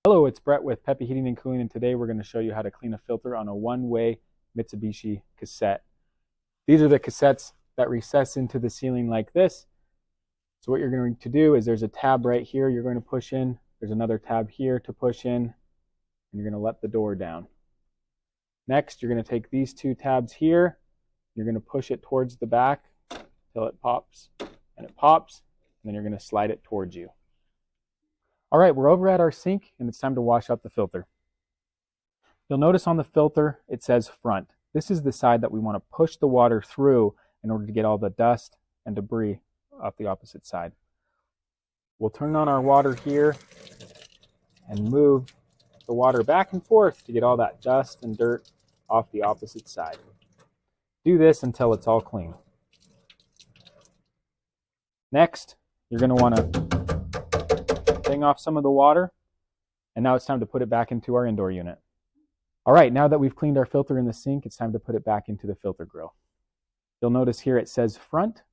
Hello, it's Brett with Peppy Heating and Cooling, and today we're going to show you how to clean a filter on a one-way Mitsubishi cassette. These are the cassettes that recess into the ceiling like this. So what you're going to do is there's a tab right here you're going to push in. There's another tab here to push in, and you're going to let the door down. Next, you're going to take these two tabs here. You're going to push it towards the back until it pops, and then you're going to slide it towards you. All right, we're over at our sink and it's time to wash out the filter. You'll notice on the filter it says front. This is the side that we want to push the water through in order to get all the dust and debris off the opposite side. We'll turn on our water here and move the water back and forth to get all that dust and dirt off the opposite side. Do this until it's all clean. Next, you're going to want to off some of the water, and now it's time to put it back into our indoor unit. All right, now that we've cleaned our filter in the sink, it's time to put it back into the filter grill. You'll notice here it says front.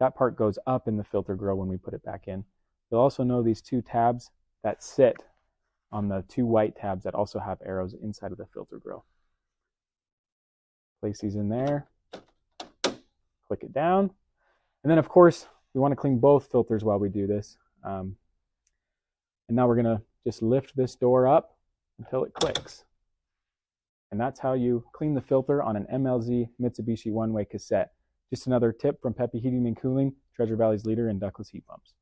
That part goes up in the filter grill when we put it back in. You'll also know these two tabs that sit on the two white tabs that also have arrows inside of the filter grill. Place these in there, click it down, and then of course we want to clean both filters while we do this. And now we're going to just lift this door up until it clicks. And that's how you clean the filter on an MLZ Mitsubishi one-way cassette. Just another tip from Peppy Heating and Cooling, Treasure Valley's leader in ductless heat pumps.